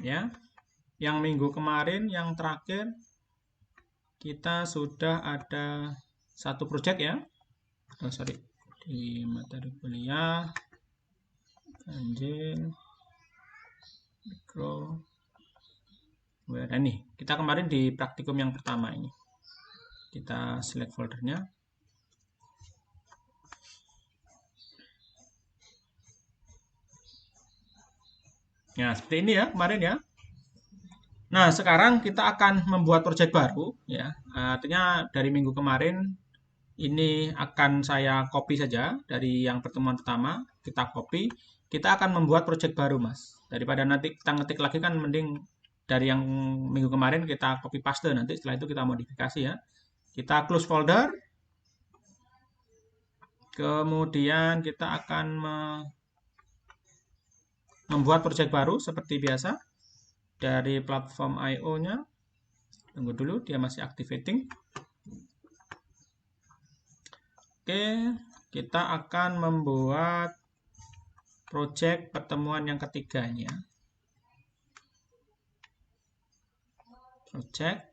ya. Yang minggu kemarin yang terakhir kita sudah ada satu project ya. Sorry, di materi kuliah Ganjil mikro. Nah, nih, kita kemarin di praktikum yang pertama ini. Kita select foldernya. Nah, seperti ini ya kemarin ya. Nah, sekarang kita akan membuat project baru ya. Artinya dari minggu kemarin ini akan saya copy saja dari yang pertemuan pertama, kita copy. Kita akan membuat project baru, Mas. Daripada nanti kita ngetik lagi kan mending dari yang minggu kemarin kita copy paste, nanti setelah itu kita modifikasi ya. Kita close folder. Kemudian kita akan membuat project baru seperti biasa dari platform IO-nya. Tunggu dulu, dia masih activating. Oke, kita akan membuat project pertemuan yang ketiga ini ya. Project.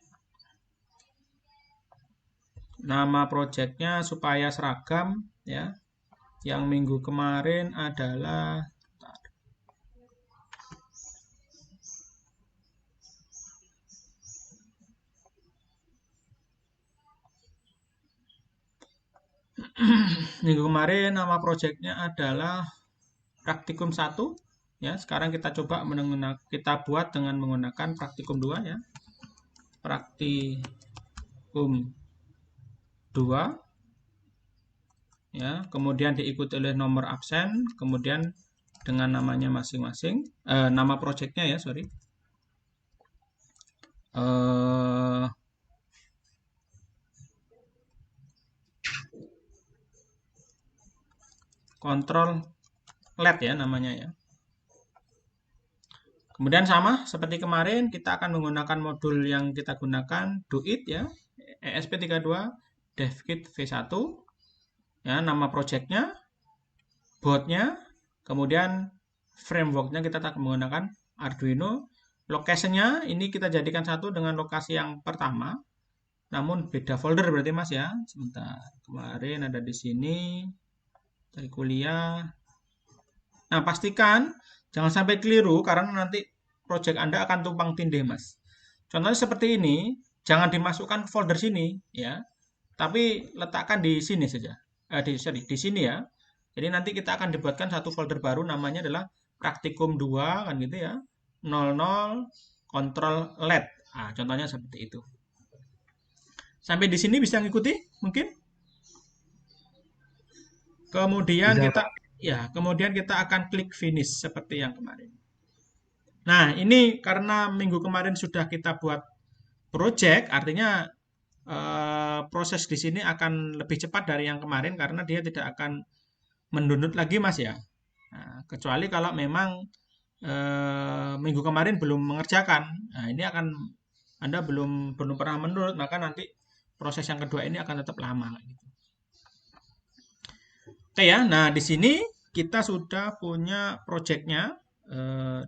Nama projectnya supaya seragam ya. Yang minggu kemarin adalah minggu kemarin nama projectnya adalah praktikum 1 ya. Sekarang kita coba kita buat dengan menggunakan praktikum 2 ya. Praktikum 2 ya, kemudian diikuti oleh nomor absen, kemudian dengan namanya masing-masing, nama projectnya ya, sorry. Kontrol LED ya namanya ya. Kemudian sama seperti kemarin kita akan menggunakan modul yang kita gunakan doit ya, ESP32 DevKit V1 ya, nama projectnya, boardnya, kemudian frameworknya kita akan menggunakan Arduino. Lokasinya ini kita jadikan satu dengan lokasi yang pertama, namun beda folder berarti Mas ya. Sebentar, kemarin ada di sini dari kuliah. Nah, pastikan jangan sampai keliru karena nanti project Anda akan tumpang tindih, Mas. Contohnya seperti ini, jangan dimasukkan ke folder sini ya, tapi letakkan di sini saja. Di sini ya. Jadi nanti kita akan dibuatkan satu folder baru namanya adalah praktikum 2 kan gitu ya. 00 kontrol LED. Nah, contohnya seperti itu. Sampai di sini bisa ngikuti mungkin? Kemudian Bisa, kita Pak. kemudian kita akan klik finish seperti yang kemarin. Nah, ini karena minggu kemarin sudah kita buat project, artinya proses di sini akan lebih cepat dari yang kemarin karena dia tidak akan mendownload lagi Mas ya. Nah, kecuali kalau memang minggu kemarin belum mengerjakan. Nah, ini akan Anda belum pernah mendownload, maka nanti proses yang kedua ini akan tetap lama gitu. Oke ya, nah di sini kita sudah punya projectnya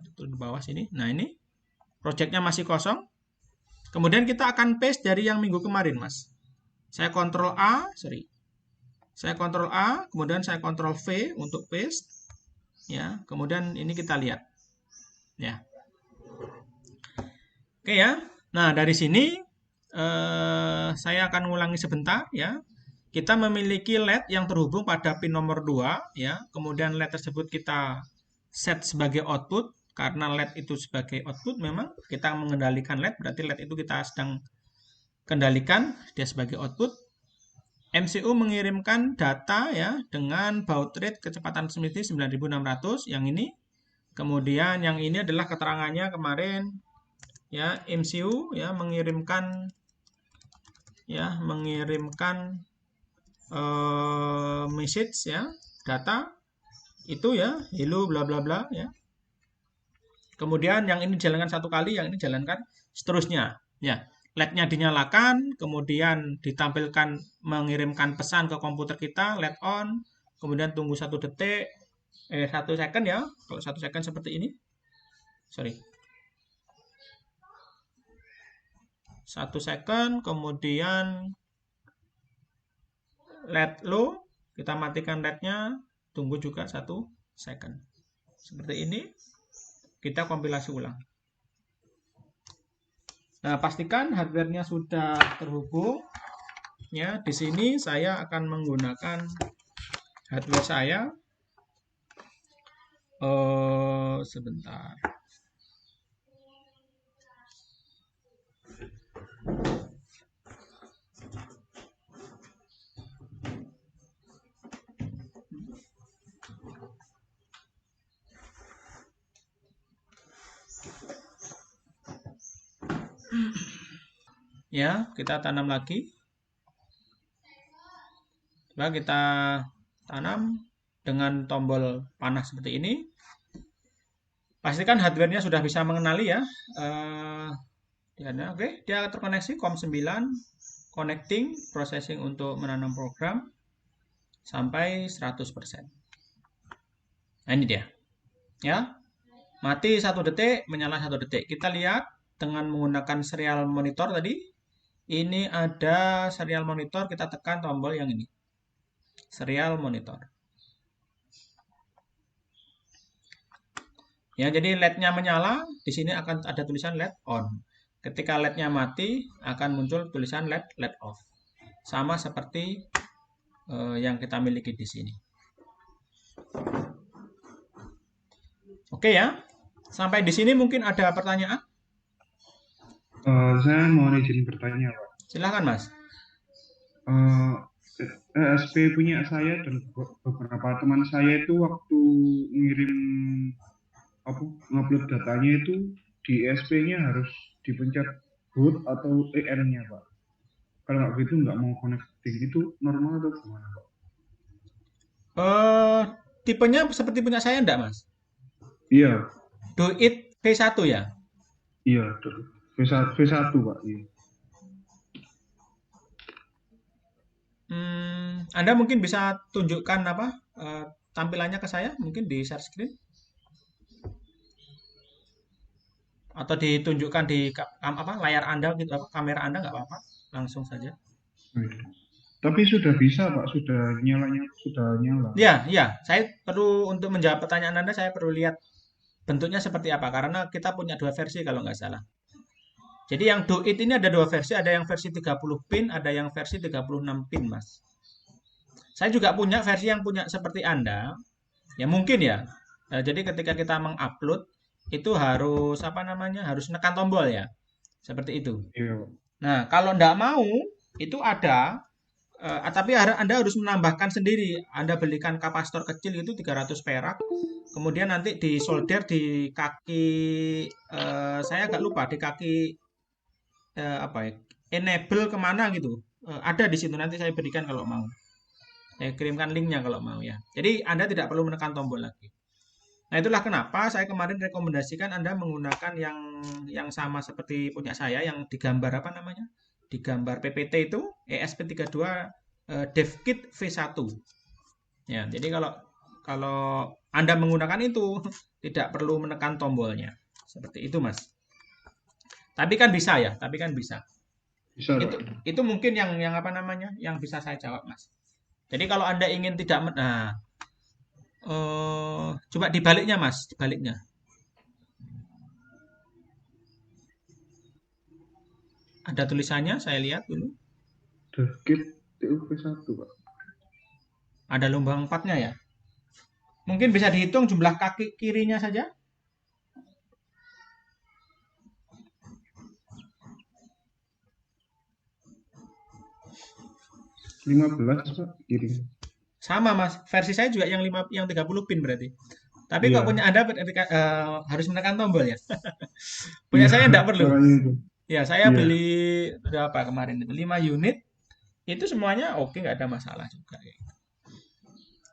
di bawah sini. Nah ini projectnya masih kosong. Kemudian kita akan paste dari yang minggu kemarin, Mas. Saya kontrol A, sorry. Saya kontrol A, kemudian saya kontrol V untuk paste. Ya, kemudian ini kita lihat. Ya. Oke ya. Nah dari sini saya akan ulangi sebentar ya. Kita memiliki LED yang terhubung pada pin nomor 2 ya. Kemudian LED tersebut kita set sebagai output karena LED itu sebagai output memang kita mengendalikan LED berarti LED itu kita sedang kendalikan dia sebagai output. MCU mengirimkan data ya dengan baud rate kecepatan transmisi 9600 yang ini. Kemudian yang ini adalah keterangannya kemarin ya, MCU ya mengirimkan message ya, data itu ya, hello bla bla bla ya. Kemudian yang ini dijalankan satu kali, yang ini dijalankan seterusnya ya. LED-nya dinyalakan, kemudian ditampilkan mengirimkan pesan ke komputer kita, LED on, kemudian tunggu 1 detik, 1 second ya, kalau 1 second seperti ini, sorry, 1 second, kemudian LED low, kita matikan LED-nya, tunggu juga 1 second. Seperti ini, kita kompilasi ulang. Nah, pastikan hardware-nya sudah terhubung. Ya, di sini saya akan menggunakan hardware saya. Sebentar. Ya, kita tanam lagi. Coba kita tanam dengan tombol panah seperti ini. Pastikan hardware-nya sudah bisa mengenali ya. Oke, dia terkoneksi COM9, connecting, processing untuk menanam program sampai 100%. Nah, ini dia. Ya. Mati 1 detik, menyala 1 detik. Kita lihat dengan menggunakan serial monitor tadi. Ini ada serial monitor, kita tekan tombol yang ini. Serial monitor. Ya, jadi LED-nya menyala, di sini akan ada tulisan LED on. Ketika LED-nya mati, akan muncul tulisan LED off. Sama seperti yang kita miliki di sini. Oke ya, sampai di sini mungkin ada pertanyaan? Saya mau izin bertanya, Pak. Silahkan, Mas. ESP punya saya dan beberapa teman saya itu waktu ngirim ngupload datanya itu di ESP-nya harus dipencet boot atau EN-nya, Pak. Kalau nggak gitu nggak mau connecting, itu normal atau gimana, Pak? Tipenya seperti punya saya enggak, Mas? Iya, Duit V1 ya? iya, V1, Pak. Iya. Anda mungkin bisa tunjukkan apa tampilannya ke saya, mungkin di share screen atau ditunjukkan di layar Anda gitu, kamera Anda nggak apa-apa, langsung saja. Tapi sudah bisa, Pak, sudah nyala. Ya, ya, saya perlu untuk menjawab pertanyaan Anda, saya perlu lihat bentuknya seperti apa karena kita punya 2 versi kalau nggak salah. Jadi yang Duit ini ada 2 versi, ada yang versi 30 pin, ada yang versi 36 pin, Mas. Saya juga punya versi yang punya seperti Anda. Ya mungkin ya. Jadi ketika kita mengupload itu harus apa namanya? Harus nekan tombol ya. Seperti itu. Iya. Nah, kalau ndak mau itu ada tapi Anda harus menambahkan sendiri. Anda belikan kapasitor kecil itu 300 perak. Kemudian nanti disolder di kaki saya agak lupa di kaki apa ya? Enable kemana gitu. Ada di situ nanti saya berikan kalau mau. Saya kirimkan linknya kalau mau ya. Jadi Anda tidak perlu menekan tombol lagi. Nah, itulah kenapa saya kemarin rekomendasikan Anda menggunakan yang sama seperti punya saya yang digambar apa namanya? Digambar PPT itu ESP32 DevKit V1. Ya, jadi kalau Anda menggunakan itu tidak perlu menekan tombolnya. Seperti itu, Mas. Tapi kan bisa ya, tapi kan bisa. Bisa, Itu Pak. itu mungkin yang apa namanya? Yang bisa saya jawab, Mas. Jadi kalau Anda ingin tidak nah coba dibaliknya, Mas, dibaliknya. Ada tulisannya, saya lihat dulu. DevKit V1, Pak. Ada lubang 4-nya ya. Mungkin bisa dihitung jumlah kaki kirinya saja. 15, Pak, kirim. Sama, Mas. Versi saya juga yang 30 pin berarti. Tapi kok Iya. punya Anda harus menekan tombol ya. Punya Iya, saya enggak perlu. makanya itu. Ya, saya Iya. beli berapa kemarin itu? 5 unit. Itu semuanya oke, nggak ada masalah juga.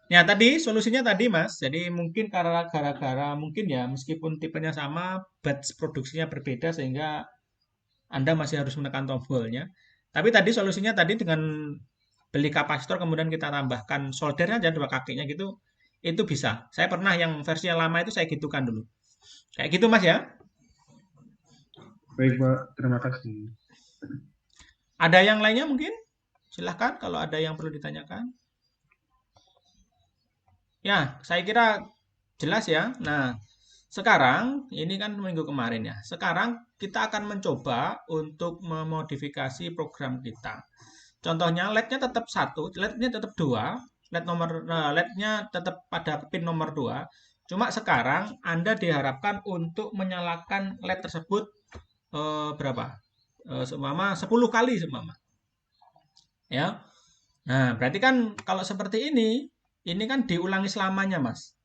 Ya, tadi solusinya tadi, Mas. Jadi mungkin karena gara-gara mungkin ya meskipun tipenya sama, batch produksinya berbeda sehingga Anda masih harus menekan tombolnya. Tapi tadi solusinya tadi dengan beli kapasitor kemudian kita tambahkan solder aja 2 kakinya gitu, itu bisa. Saya pernah yang versi yang lama itu saya gitukan dulu. Kayak gitu, Mas ya. Baik, Pak. Terima kasih. Ada yang lainnya mungkin? Silahkan kalau ada yang perlu ditanyakan. Ya, saya kira jelas ya. Nah, sekarang ini kan minggu kemarin ya. Sekarang kita akan mencoba untuk memodifikasi program kita. Contohnya LED-nya tetap satu, LED-nya tetap dua, LED-nya tetap pada pin nomor 2. Cuma sekarang Anda diharapkan untuk menyalakan LED tersebut berapa? Seumpama 10 kali seumpama. Ya. Nah, berarti kan kalau seperti ini kan diulangi selamanya, Mas.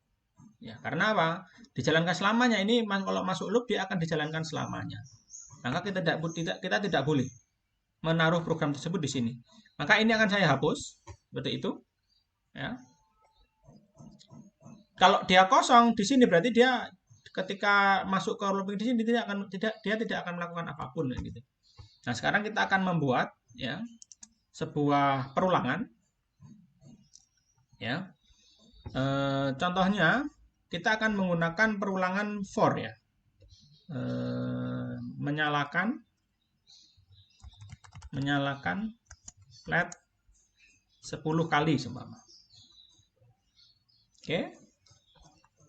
Ya, karena apa? Dijalankan selamanya ini kalau masuk loop dia akan dijalankan selamanya. Maka kita tidak boleh menaruh program tersebut di sini. Maka ini akan saya hapus seperti itu, ya. Kalau dia kosong di sini berarti dia ketika masuk ke looping di sini dia tidak akan melakukan apapun gitu. Nah, sekarang kita akan membuat ya sebuah perulangan ya. Contohnya kita akan menggunakan perulangan for ya. Menyalakan LED 10 kali seumpama. Oke.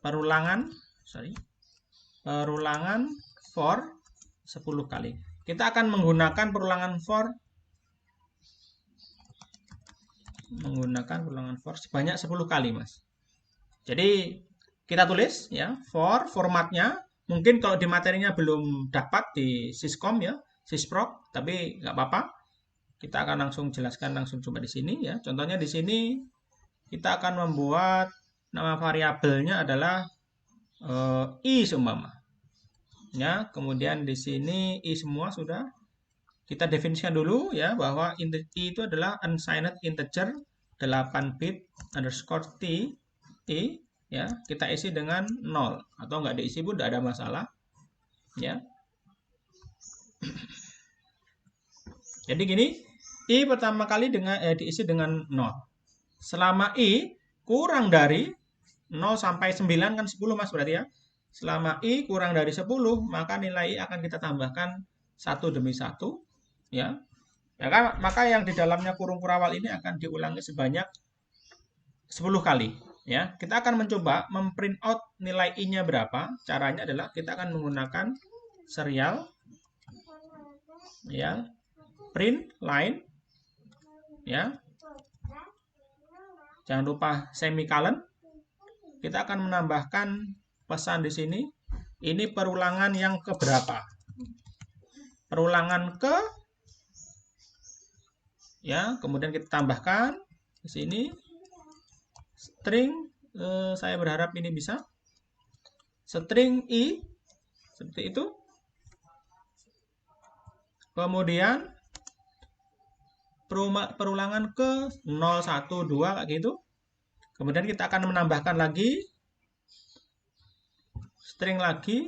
Perulangan for 10 kali. Kita akan menggunakan perulangan for sebanyak 10 kali, Mas. Jadi kita tulis ya, for formatnya mungkin kalau di materinya belum dapat di Syscom ya, Sysproc, tapi nggak apa-apa. Kita akan langsung jelaskan langsung coba di sini ya. Contohnya di sini kita akan membuat nama variabelnya adalah i seumpama. Ya, kemudian di sini i semua sudah kita definisikan dulu ya bahwa i itu adalah unsigned integer 8 bit underscore t i ya, kita isi dengan 0 atau nggak diisi pun tidak ada masalah ya. Jadi gini, i pertama kali diisi dengan 0. Selama i kurang dari 0 sampai 9 kan 10 Mas berarti ya. Selama i kurang dari 10, maka nilai i akan kita tambahkan satu demi satu ya. Maka yang di dalamnya kurung kurawal ini akan diulangi sebanyak 10 kali ya. Kita akan mencoba memprint out nilai i-nya berapa. Caranya adalah kita akan menggunakan serial ya, print line ya. Jangan lupa semicolon. Kita akan menambahkan pesan di sini. Ini perulangan yang keberapa? Perulangan ke ya, kemudian kita tambahkan di sini string, saya berharap ini bisa string i seperti itu. Kemudian perulangan ke 0, 1, 2 kayak gitu. Kemudian kita akan menambahkan lagi string lagi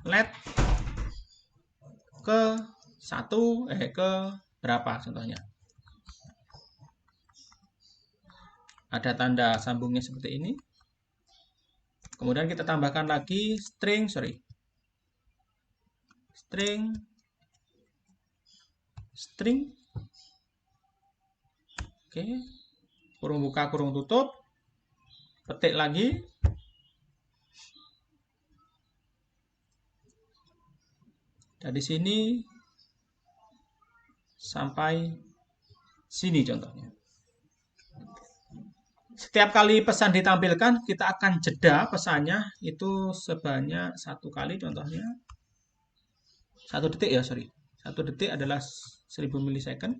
LED ke 1 ke berapa contohnya. Ada tanda sambungnya seperti ini. Kemudian kita tambahkan lagi string oke, kurung buka kurung tutup, petik lagi dari sini sampai sini contohnya. Setiap kali pesan ditampilkan kita akan jeda pesannya itu sebanyak 1 kali, contohnya 1 detik ya, 1 detik adalah 1000 milisecond.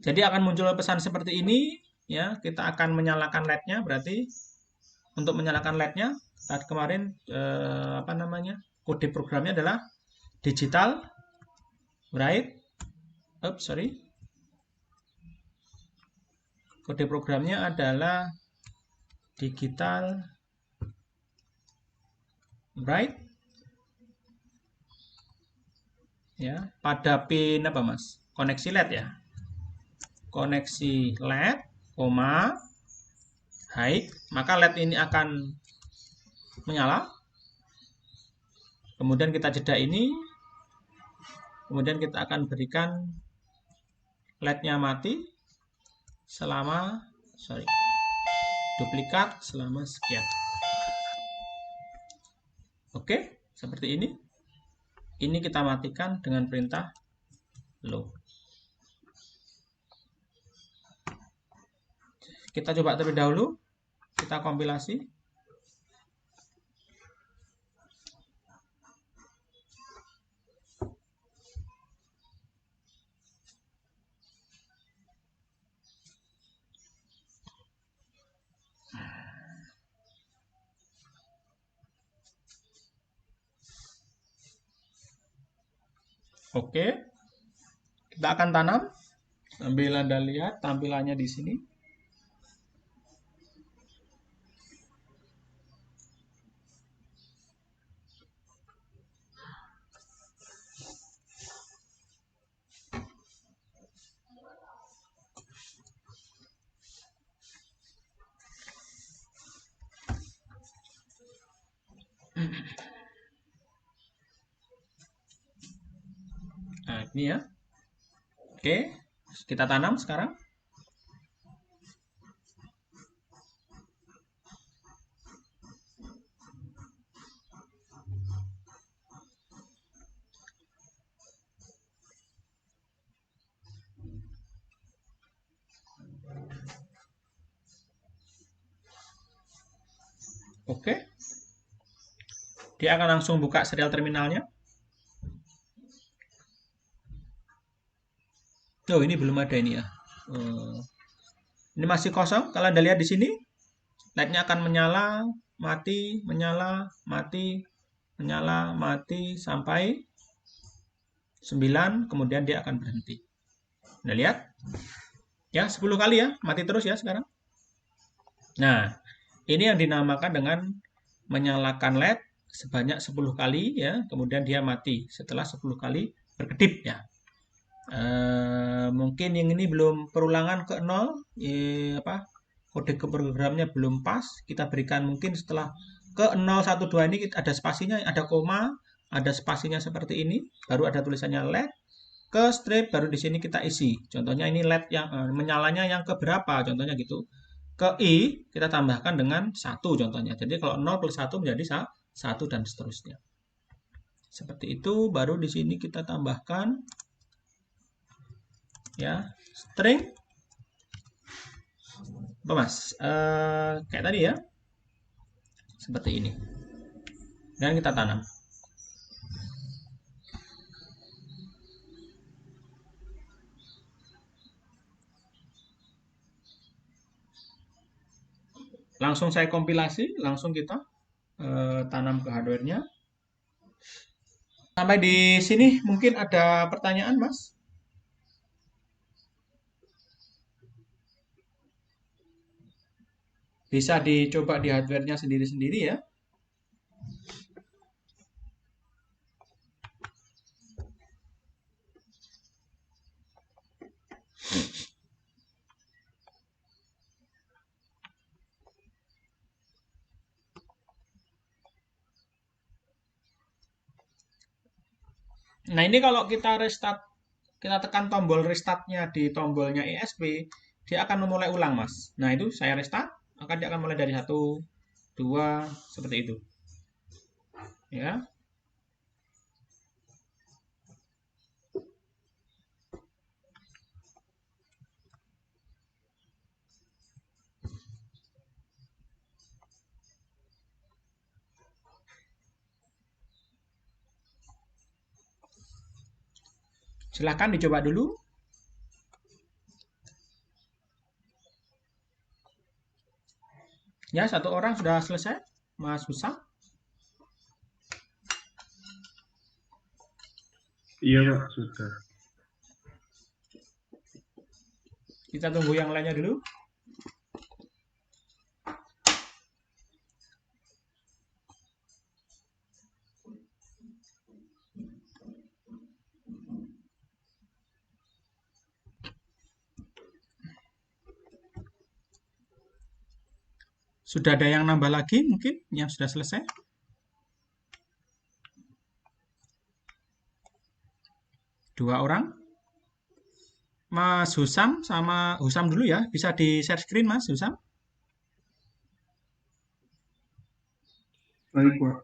Jadi akan muncul pesan seperti ini ya. Kita akan menyalakan LED-nya, berarti untuk menyalakan LED-nya saat kemarin kode programnya adalah digital bright. Kode programnya adalah digital bright ya, pada pin apa Mas? Koneksi LED ya. Koneksi LED, high, maka LED ini akan menyala. Kemudian kita jeda ini. Kemudian kita akan berikan LED-nya mati selama, duplikat selama sekian. Oke, seperti ini. Ini kita matikan dengan perintah low. Kita coba terlebih dahulu. Kita kompilasi. Oke. Kita akan tanam. Sambil Anda lihat tampilannya di sini. Nah, ini ya. Oke, kita tanam sekarang. Oke. Dia akan langsung buka serial terminalnya. Oh, ini belum ada ini ya. Ini masih kosong. Kalau Anda lihat di sini, LED-nya akan menyala, mati, menyala, mati, menyala, mati, sampai 9, kemudian dia akan berhenti. Anda lihat? Ya, 10 kali ya, mati terus ya sekarang. Nah, ini yang dinamakan dengan menyalakan LED sebanyak 10 kali ya, kemudian dia mati setelah 10 kali berkedip ya. Mungkin yang ini belum perulangan ke 0, kode ke programnya belum pas. Kita berikan mungkin setelah ke 012 ini ada spasinya, ada koma, ada spasinya seperti ini, baru ada tulisannya LED. Ke strip baru di sini kita isi. Contohnya ini LED yang menyalanya yang ke berapa, contohnya gitu. Ke I kita tambahkan dengan 1 contohnya. Jadi kalau 0 plus 1 menjadi 1 dan seterusnya. Seperti itu, baru di sini kita tambahkan ya string apa mas, kayak tadi ya, seperti ini, dan kita tanam. Langsung saya kompilasi, langsung kita tanam ke hardware-nya. Sampai di sini mungkin ada pertanyaan mas? Bisa dicoba di hardware-nya sendiri-sendiri ya. Nah ini kalau kita restart, kita tekan tombol restart-nya di tombolnya ESP, dia akan memulai ulang mas. Nah itu saya restart, maka dia akan mulai dari 1, 2, seperti itu. Ya. Silahkan dicoba dulu. Ya, satu orang sudah selesai, Mas Husam. Iya Pak, sudah. Kita tunggu yang lainnya dulu. Sudah ada yang nambah lagi mungkin yang sudah selesai? Dua orang? Mas Husam sama Husam dulu ya. Bisa di share screen Mas Husam? Baik, Pak.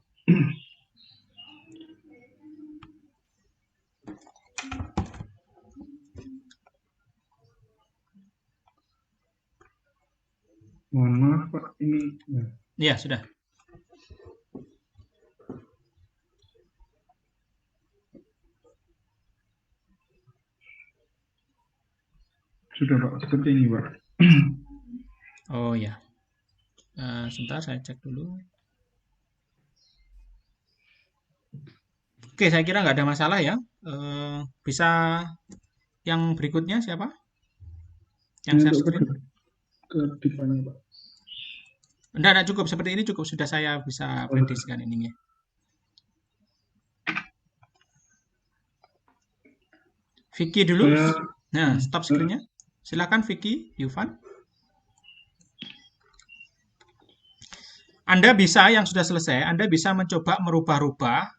Mohon maaf, Pak. Ini ya. Iya, sudah. Sudah, Pak. Seperti ini, Pak. Oh ya. Sebentar saya cek dulu. Oke, saya kira nggak ada masalah ya. Bisa yang berikutnya siapa? Yang Ini share untuk screen? ke depannya, Pak. Enggak cukup. Seperti ini cukup. Sudah saya bisa Oh, prediksikan ininya. Vicky dulu. saya Nah, stop screen-nya. Silakan Vicky, Yufan. Anda bisa, yang sudah selesai, Anda bisa mencoba merubah-rubah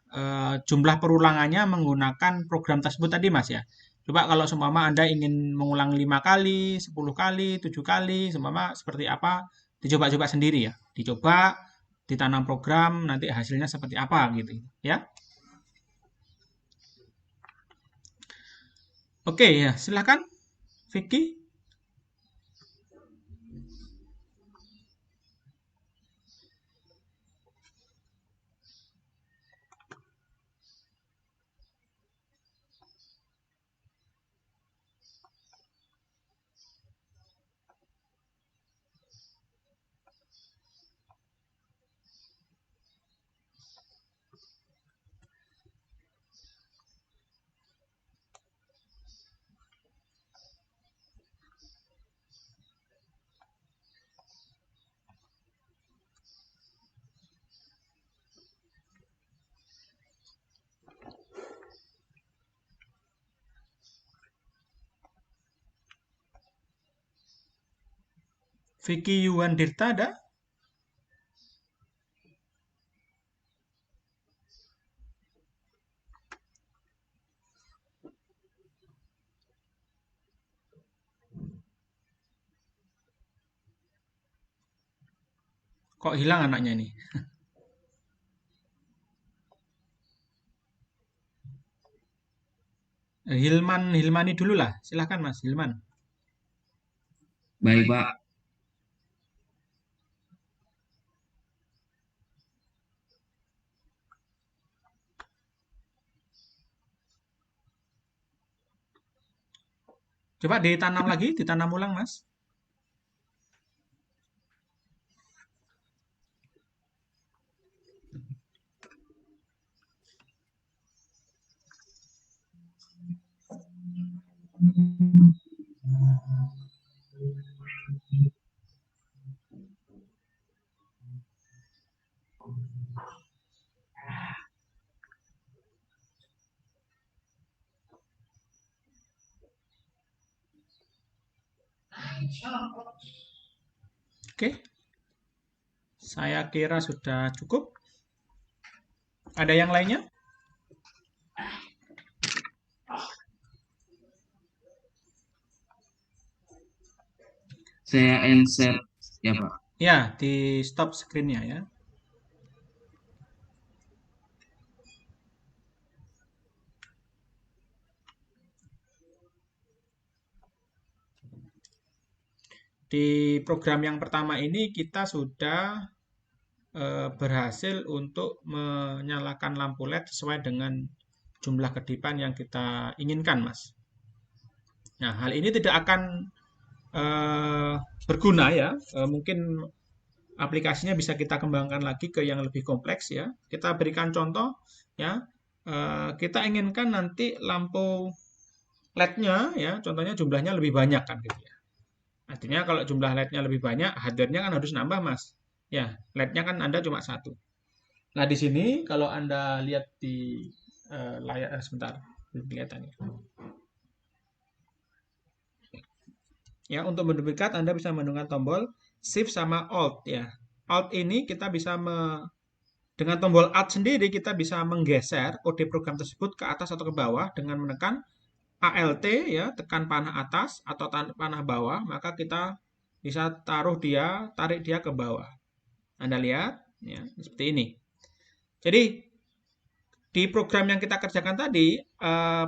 jumlah perulangannya menggunakan program tersebut tadi, Mas ya. Coba kalau seumpama Anda ingin mengulang 5 kali, 10 kali, 7 kali, seumpama seperti apa, dicoba-coba sendiri ya. Dicoba, ditanam program, nanti hasilnya seperti apa gitu ya. Oke ya, silakan Vicky. Vicky Yuwandirta ada? Kok hilang anaknya ini? Hilmani dulu lah. Silakan Mas Hilman. Baik, Pak. Coba ditanam lagi, ditanam ulang Mas. Oke. Saya kira sudah cukup. Ada yang lainnya? Saya insert ya, Pak. Ya, di stop screen-nya ya. Di program yang pertama ini kita sudah berhasil untuk menyalakan lampu LED sesuai dengan jumlah kedipan yang kita inginkan, Mas. Nah, hal ini tidak akan berguna ya. Mungkin aplikasinya bisa kita kembangkan lagi ke yang lebih kompleks ya. Kita berikan contoh ya. Kita inginkan nanti lampu LED-nya ya, contohnya jumlahnya lebih banyak kan gitu ya. Artinya kalau jumlah LED-nya lebih banyak, hardware-nya kan harus nambah, Mas. Ya, LED-nya kan Anda cuma satu. Nah, di sini kalau Anda lihat di layar, sebentar, kelihatan ya. Ya, untuk mendekat Anda bisa menekan tombol Shift sama Alt ya. Alt ini kita bisa dengan tombol Alt sendiri kita bisa menggeser kode program tersebut ke atas atau ke bawah dengan menekan Alt ya, tekan panah atas atau panah bawah, maka kita bisa tarik dia ke bawah. Anda lihat ya, seperti ini. Jadi di program yang kita kerjakan tadi,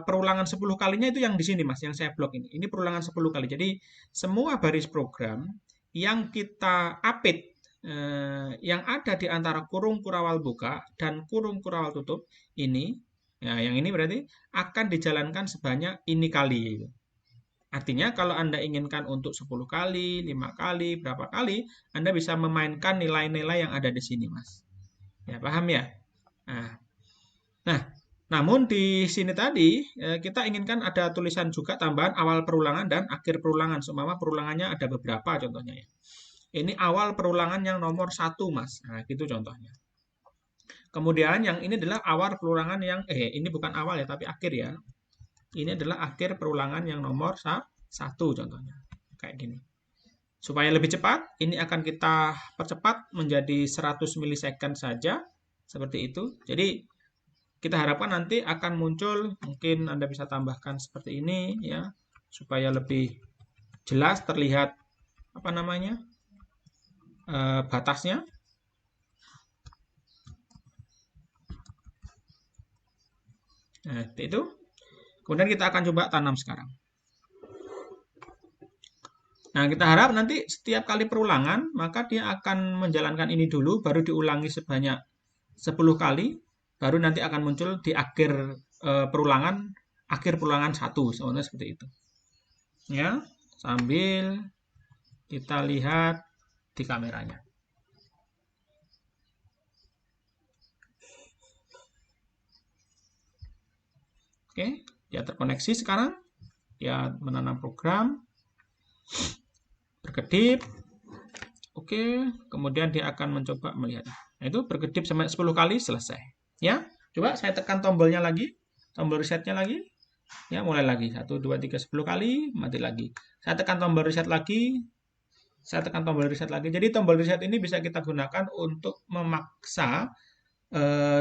perulangan 10 kalinya itu yang di sini Mas, yang saya blok ini. Ini perulangan 10 kali. Jadi semua baris program yang kita update yang ada di antara kurung kurawal buka dan kurung kurawal tutup ini, ya yang ini berarti akan dijalankan sebanyak ini kali. Artinya kalau Anda inginkan untuk 10 kali, 5 kali, berapa kali, Anda bisa memainkan nilai-nilai yang ada di sini, Mas. Ya, paham ya? Nah, namun di sini tadi kita inginkan ada tulisan juga tambahan awal perulangan dan akhir perulangan. Seumpama perulangannya ada beberapa contohnya ya. Ini awal perulangan yang nomor 1, Mas. Nah, gitu contohnya. Kemudian yang ini adalah awal perulangan yang, ini bukan awal ya, tapi akhir ya. Ini adalah akhir perulangan yang nomor 1 contohnya. Kayak gini. Supaya lebih cepat, ini akan kita percepat menjadi 100 milisecond saja. Seperti itu. Jadi, kita harapkan nanti akan muncul, mungkin Anda bisa tambahkan seperti ini ya, supaya lebih jelas terlihat apa namanya? Batasnya. Nah, itu. Kemudian kita akan coba tanam sekarang. Nah, kita harap nanti setiap kali perulangan, maka dia akan menjalankan ini dulu, baru diulangi sebanyak 10 kali, baru nanti akan muncul di akhir perulangan 1, sebenarnya seperti itu. Ya, sambil kita lihat di kameranya. Oke, dia terkoneksi sekarang. Dia menanam program. Berkedip. Oke, kemudian dia akan mencoba melihat. Nah, itu berkedip sampai 10 kali selesai. Ya, coba saya tekan tombolnya lagi. Tombol resetnya lagi. Ya, mulai lagi. 1, 2, 3, 10 kali. Mati lagi. Saya tekan tombol reset lagi. Saya tekan tombol reset lagi. Jadi tombol reset ini bisa kita gunakan untuk memaksa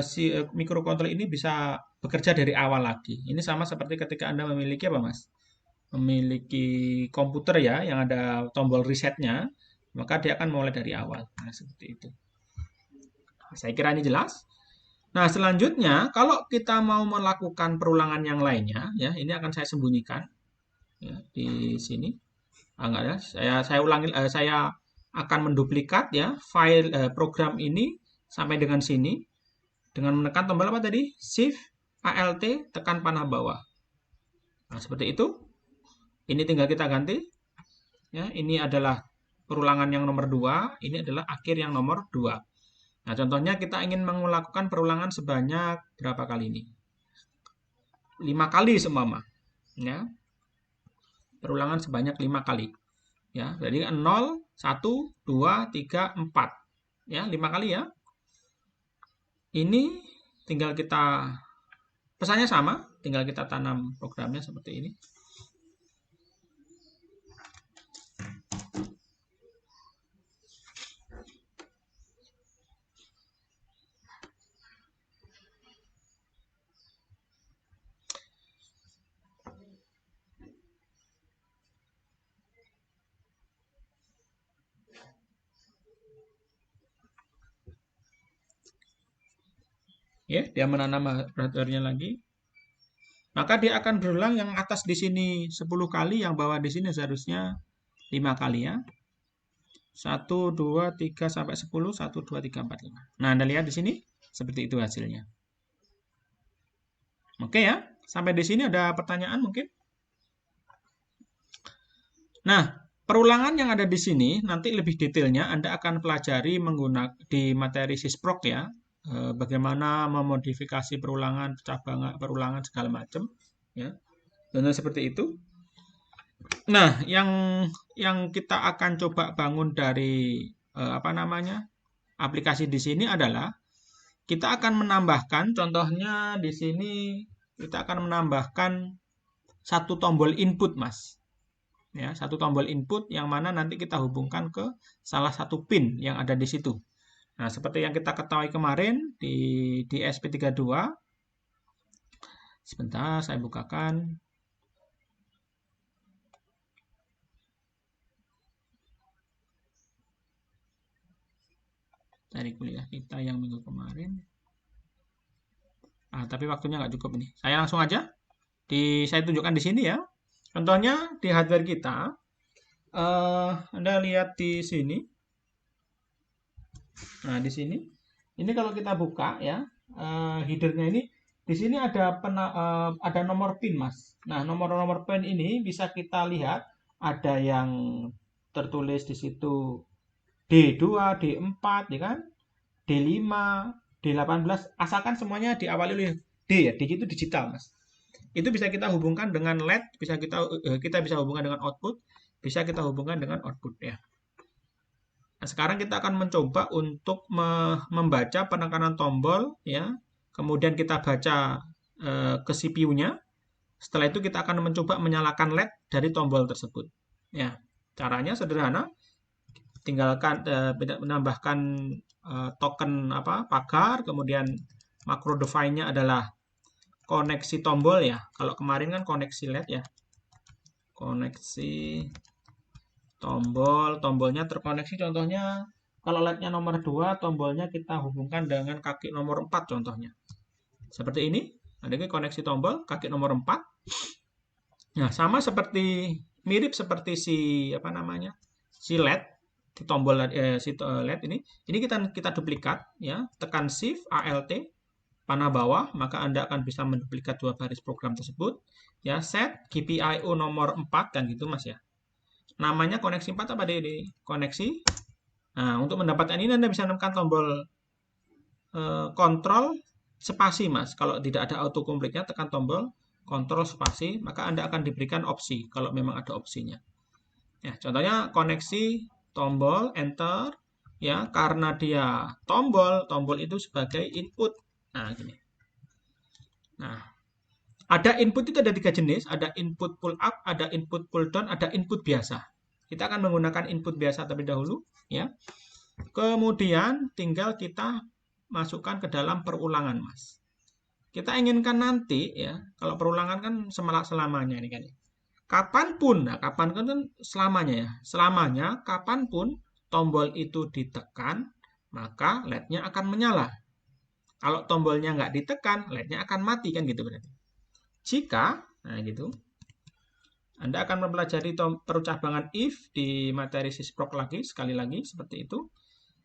si microcontroller ini bisa bekerja dari awal lagi. Ini sama seperti ketika Anda memiliki apa, Mas? Memiliki komputer ya, yang ada tombol resetnya, maka dia akan mulai dari awal. Nah, seperti itu. Saya kira ini jelas. Nah, selanjutnya, kalau kita mau melakukan perulangan yang lainnya, ya, ini akan saya sembunyikan ya, di sini. Enggak ya, saya ulangi, saya akan menduplikat ya file program ini sampai dengan sini dengan menekan tombol apa tadi? Shift Alt tekan panah bawah. Nah, seperti itu. Ini tinggal kita ganti. Ya, ini adalah perulangan yang nomor 2, ini adalah akhir yang nomor 2. Nah, contohnya kita ingin melakukan perulangan sebanyak berapa kali ini? 5 kali seumpama. Ya. Perulangan sebanyak 5 kali. Ya, jadi 0, 1, 2, 3, 4. Ya, 5 kali ya. Ini tinggal kita, pesannya sama, tinggal kita tanam programnya seperti ini. Ya, dia menanam hardware-nya lagi. Maka dia akan berulang yang atas di sini 10 kali, yang bawah di sini seharusnya 5 kali ya. 1, 2, 3 sampai 10, 1, 2, 3, 4, 5. Nah, Anda lihat di sini seperti itu hasilnya. Oke ya, sampai di sini ada pertanyaan mungkin? Nah, perulangan yang ada di sini nanti lebih detailnya Anda akan pelajari menggunakan di materi Sysprok ya. Bagaimana memodifikasi perulangan, perulangan segala macam ya. Dan seperti itu. Nah, yang kita akan coba bangun dari aplikasi di sini adalah kita akan menambahkan, contohnya di sini kita akan menambahkan satu tombol input, Mas. ya, satu tombol input yang mana nanti kita hubungkan ke salah satu pin yang ada di situ. Nah, seperti yang kita ketahui kemarin di SP32. Sebentar, saya bukakan. Dari kuliah kita yang minggu kemarin. Tapi waktunya nggak cukup ini. Saya langsung aja. Saya tunjukkan di sini ya. Contohnya di hardware kita. Anda lihat di sini. Nah, di sini. Ini kalau kita buka ya. Headernya ini. Di sini ada nomor pin, Mas. Nah, nomor-nomor pin ini bisa kita lihat. Ada yang tertulis di situ D2, D4, ya kan? D5, D18, asalkan semuanya diawali oleh D ya. D itu digital, Mas. Itu bisa kita hubungkan dengan LED, kita bisa hubungkan dengan output, bisa kita hubungkan dengan output ya. Nah, sekarang kita akan mencoba untuk membaca penekanan tombol ya. Kemudian kita baca ke CPU-nya. Setelah itu kita akan mencoba menyalakan LED dari tombol tersebut. Ya, caranya sederhana. Tinggalkan menambahkan token pagar, kemudian makro define-nya adalah koneksi tombol ya. Kalau kemarin kan koneksi LED ya. Koneksi tombol, tombolnya terkoneksi contohnya kalau LED-nya nomor 2, tombolnya kita hubungkan dengan kaki nomor 4 contohnya. Seperti ini, ada koneksi tombol kaki nomor 4. Nah, mirip seperti si LED di tombol LED ini kita duplikat ya, tekan Shift Alt panah bawah, maka Anda akan bisa menduplikat dua baris program tersebut ya. Set GPIO nomor 4 kan gitu Mas ya. Namanya koneksi 4 apa di koneksi. Nah, untuk mendapatkan ini Anda bisa menekan tombol kontrol spasi Mas. Kalau tidak ada autocomplete-nya, tekan tombol kontrol spasi, maka Anda akan diberikan opsi kalau memang ada opsinya. Ya, contohnya koneksi tombol enter ya, karena dia tombol itu sebagai input. Nah, gini. Nah, ada input itu ada 3 jenis, ada input pull up, ada input pull down, ada input biasa. Kita akan menggunakan input biasa terlebih dahulu ya. Kemudian tinggal kita masukkan ke dalam perulangan, Mas. Kita inginkan nanti ya, kalau perulangan kan selamanya ini kan. Kapanpun, kapanpun kan selamanya ya. Selamanya, kapanpun tombol itu ditekan, maka LED-nya akan menyala. Kalau tombolnya nggak ditekan, LED-nya akan mati kan gitu berarti. Jika, nah gitu, Anda akan mempelajari percabangan if di materi sysprok lagi, sekali lagi seperti itu.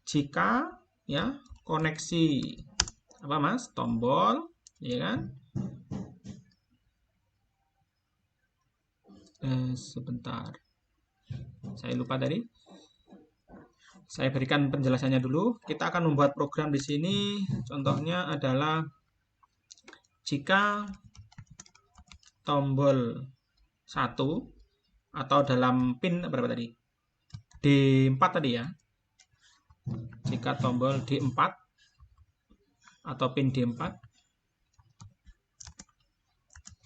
Jika ya koneksi tombol, ya kan? Sebentar, saya lupa tadi. Saya berikan penjelasannya dulu. Kita akan membuat program di sini. Contohnya adalah jika tombol 1 atau dalam pin berapa tadi? D4 tadi ya. Jika tombol D4 atau pin D4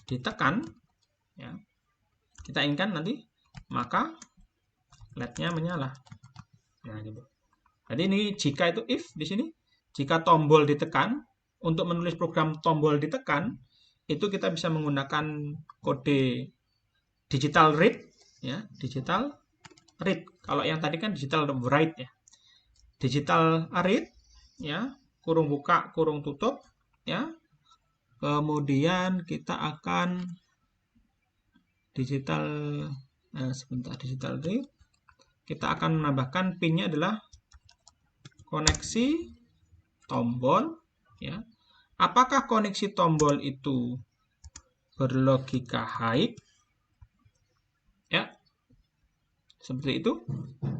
ditekan ya. Kita inginkan nanti, maka LED-nya menyala. Nah, gitu. Jadi ini jika itu if di sini, jika tombol ditekan, untuk menulis program tombol ditekan, itu kita bisa menggunakan kode digital read ya, digital read. Kalau yang tadi kan digital write ya. Digital read ya, kurung buka, kurung tutup ya. Kemudian kita akan digital read. Kita akan menambahkan pinnya adalah koneksi tombol ya. Apakah koneksi tombol itu berlogika high? Ya. Seperti itu.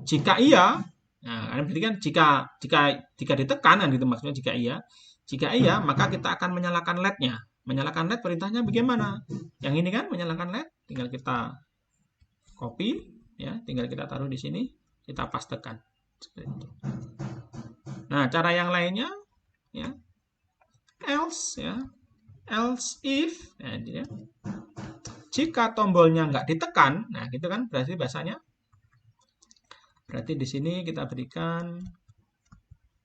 Jika iya, nah berarti kan jika ditekan kan gitu maksudnya jika iya, maka kita akan menyalakan LED-nya. Menyalakan LED perintahnya bagaimana? Yang ini kan menyalakan LED, tinggal kita copy ya, tinggal kita taruh di sini, kita pastekan seperti itu. Nah, cara yang lainnya ya, else ya, else if ya, Jika tombolnya nggak ditekan, nah gitu kan berarti bahasanya. Berarti di sini kita berikan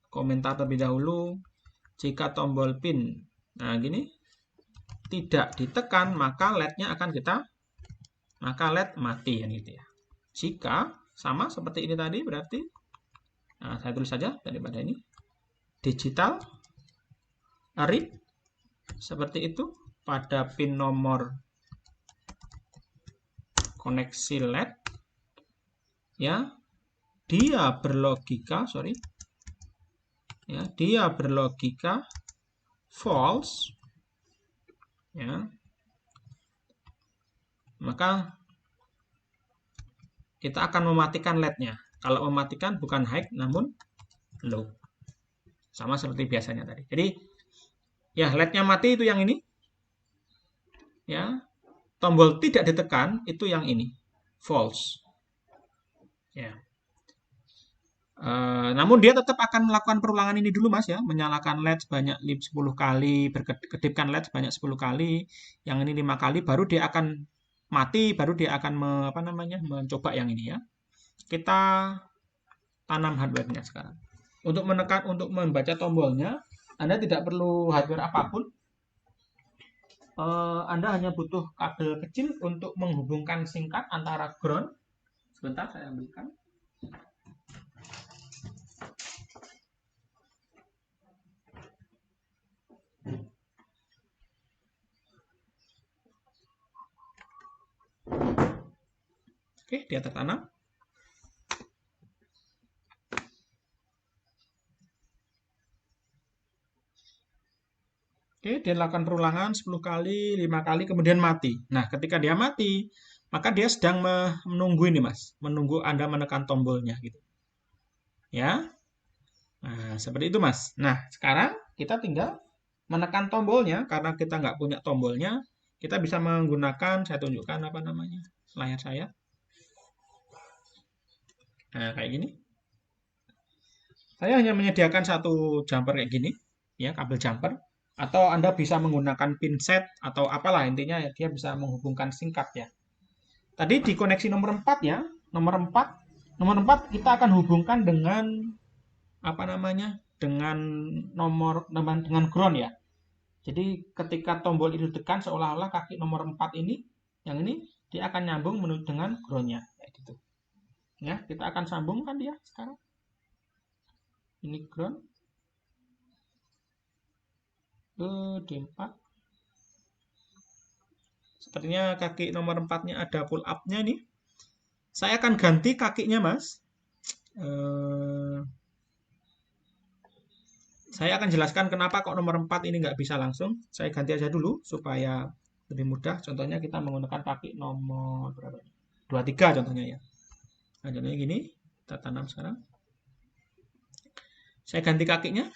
komentar terlebih dahulu. Jika tombol pin, nah gini, tidak ditekan, maka LED-nya akan maka LED mati ya gitu ya. Jika sama seperti ini tadi berarti, nah saya tulis saja daripada ini, digital read seperti itu pada pin nomor koneksi LED ya, dia berlogika false ya, maka kita akan mematikan LED-nya. Kalau mematikan bukan high namun low, sama seperti biasanya tadi. Jadi ya LED-nya mati itu yang ini ya, tombol tidak ditekan itu yang ini false ya. Namun dia tetap akan melakukan perulangan ini dulu Mas ya, menyalakan LED sebanyak 10 kali, berkedipkan LED sebanyak 10 kali, yang ini 5 kali, baru dia akan mati, baru dia akan mencoba yang ini ya. Kita tanam hardware-nya sekarang. Untuk membaca tombolnya, Anda tidak perlu hardware apapun. Anda hanya butuh kabel kecil untuk menghubungkan singkat antara ground. Sebentar saya ambilkan. Oke, dia tertanam. Oke, dia lakukan perulangan 10 kali, 5 kali, kemudian mati. Nah, ketika dia mati, maka dia sedang menunggu ini, Mas. Menunggu Anda menekan tombolnya, gitu. Ya. Nah, seperti itu, Mas. Nah, sekarang kita tinggal menekan tombolnya. Karena kita nggak punya tombolnya, kita bisa menggunakan, saya tunjukkan layar saya. Nah, kayak gini. Saya hanya menyediakan satu jumper kayak gini, ya, kabel jumper. Atau Anda bisa menggunakan pinset atau apalah, intinya ya, dia bisa menghubungkan singkat ya. Tadi di koneksi nomor 4 ya, nomor 4 kita akan hubungkan dengan dengan ground ya. Jadi ketika tombol itu ditekan, seolah-olah kaki nomor 4 ini, yang ini dia akan nyambung menuju dengan groundnya kayak gitu. Ya, kita akan sambungkan dia sekarang. Ini ground ke D4. Sepertinya kaki nomor 4-nya ada pull up-nya nih. Saya akan ganti kakinya, Mas. Saya akan jelaskan kenapa kok nomor 4 ini nggak bisa langsung. Saya ganti aja dulu supaya lebih mudah. Contohnya kita menggunakan kaki nomor berapa? 23 contohnya ya. Nah, contohnya gini, kita tanam sekarang. Saya ganti kakinya.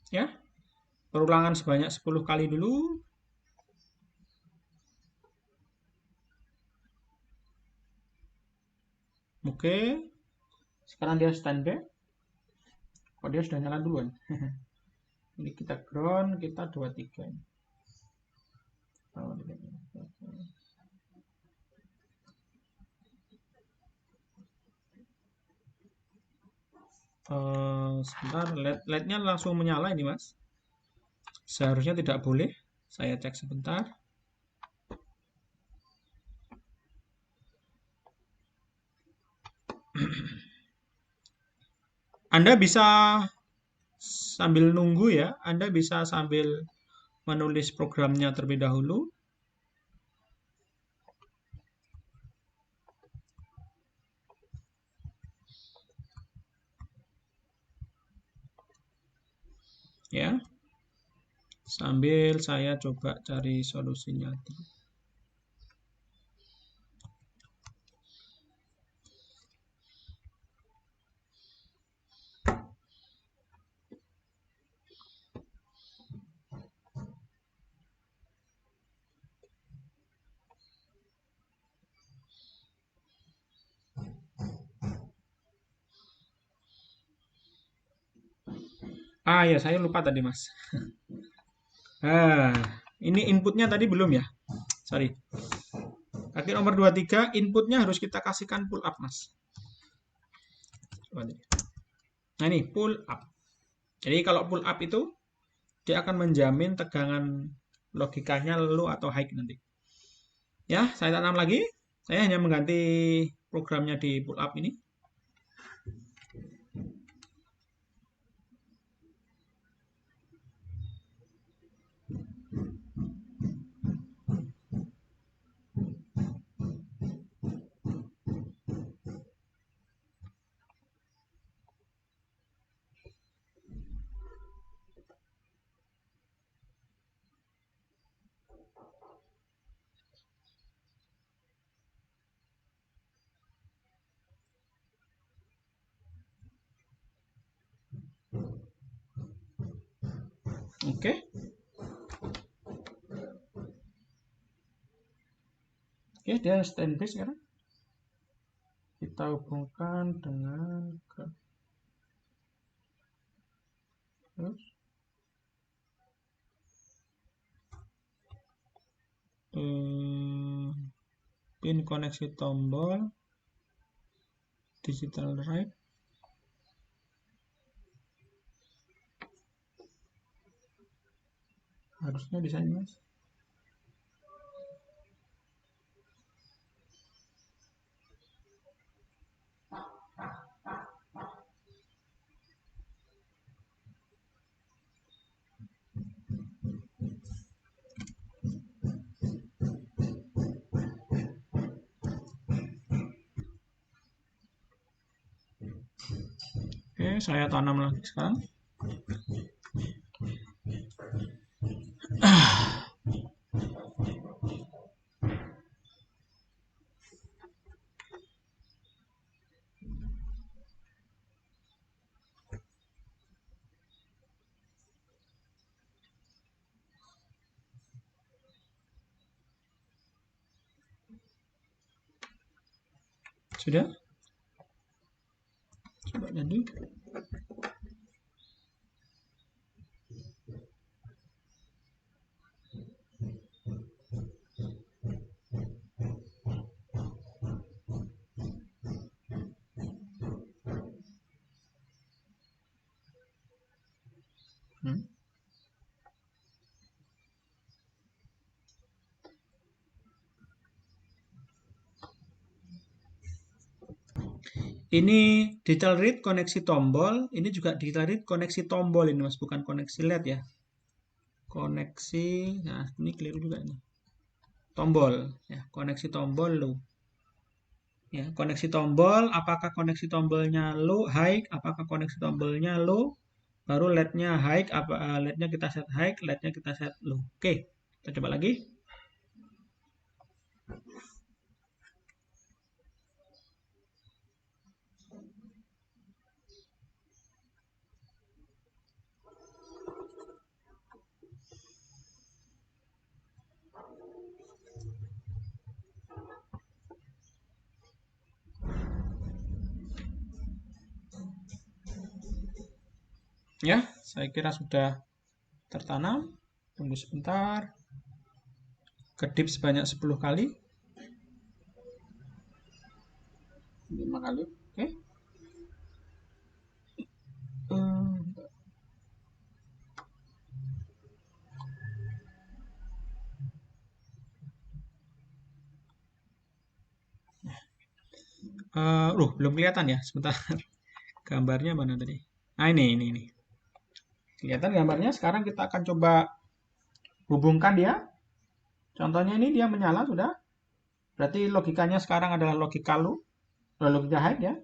Ya, perulangan sebanyak 10 kali dulu. Oke, sekarang dia standby. Kok dia sudah nyala duluan? Ini kita ground, kita 23. Sebentar, LED-nya langsung menyala ini, Mas. Seharusnya tidak boleh. Saya cek sebentar. Anda bisa sambil nunggu ya, Anda bisa sambil menulis programnya terlebih dahulu. Ya. Sambil saya coba cari solusinya. Ah ya, saya lupa tadi Mas. Ah, ini inputnya tadi belum ya? Sorry. Kaki nomor 23, inputnya harus kita kasihkan pull up, Mas. Nah ini, pull up. Jadi kalau pull up itu, dia akan menjamin tegangan logikanya low atau high nanti. Ya, saya tanam lagi. Saya hanya mengganti programnya di pull up ini. Oke. Oke, dia standby sekarang. Kita hubungkan dengan terus pin koneksi tombol digital write. Harusnya bisa ini Mas. Oke, saya tanam lagi sekarang. Sudah? Coba jadi. Ini digital read koneksi tombol, ini juga digital read koneksi tombol ini Mas, bukan koneksi LED ya. Koneksi, nah ini keliru juga ini. Tombol, ya, koneksi tombol low. Ya, koneksi tombol, apakah koneksi tombolnya low, high, apakah koneksi tombolnya low, baru LED-nya high, apa LED-nya kita set high, LED-nya kita set low. Oke, kita coba lagi. Ya, saya kira sudah tertanam. Tunggu sebentar. Kedip sebanyak 10 kali. 5 kali. Oke. Belum kelihatan ya, sebentar. Gambarnya mana tadi? Nah, ini. Kelihatan gambarnya. Sekarang kita akan coba hubungkan dia. Contohnya ini dia menyala sudah. Berarti logikanya sekarang adalah logika low, logika high ya.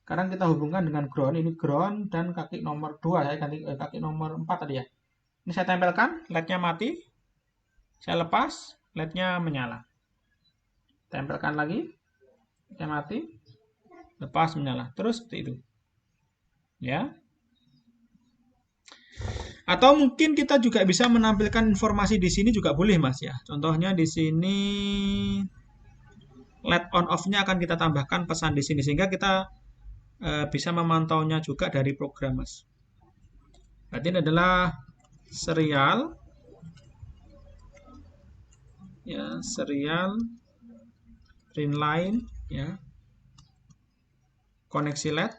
Sekarang kita hubungkan dengan ground. Ini ground dan kaki nomor 2. Saya ganti kaki nomor 4 tadi ya. Ini saya tempelkan, LED-nya mati. Saya lepas, LED-nya menyala. Tempelkan lagi, LED-nya mati. Lepas, menyala. Terus seperti itu. Ya. Atau mungkin kita juga bisa menampilkan informasi di sini juga boleh, Mas ya. Contohnya di sini LED on off-nya akan kita tambahkan pesan di sini sehingga kita bisa memantaunya juga dari program, Mas. Berarti ini adalah serial, ya, serial print line, ya, koneksi LED,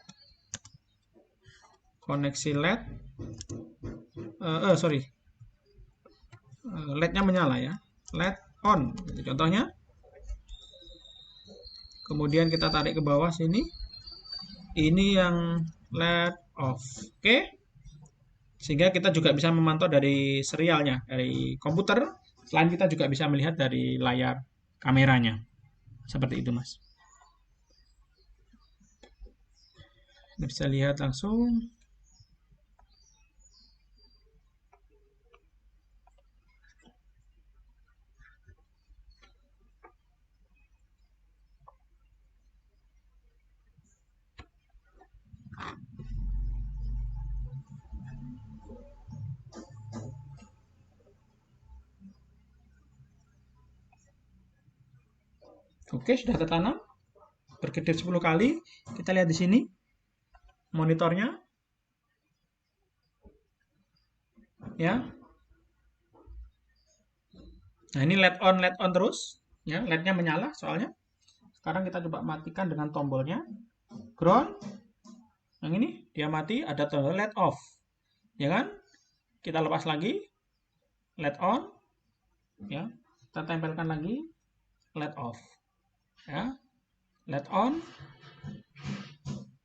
LED-nya menyala ya, LED on, contohnya. Kemudian kita tarik ke bawah sini, ini yang LED off, oke? Sehingga kita juga bisa memantau dari serialnya, dari komputer. Selain kita juga bisa melihat dari layar kameranya. Seperti itu, Mas. Anda bisa lihat langsung. Oke, sudah tertanam. Berkedip 10 kali. Kita lihat di sini monitornya. Ya. Nah, ini LED on terus. Ya, LED-nya menyala soalnya. Sekarang kita coba matikan dengan tombolnya. Ground. Yang ini dia mati, ada tombol LED off. Ya kan? Kita lepas lagi. LED on. Ya. Kita tempelkan lagi. LED off. Ya. LED on.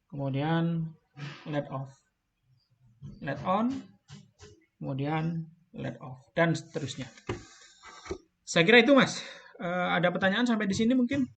Kemudian LED off. LED on. Kemudian LED off. Dan seterusnya. Saya kira itu, Mas. Ada pertanyaan sampai di sini mungkin?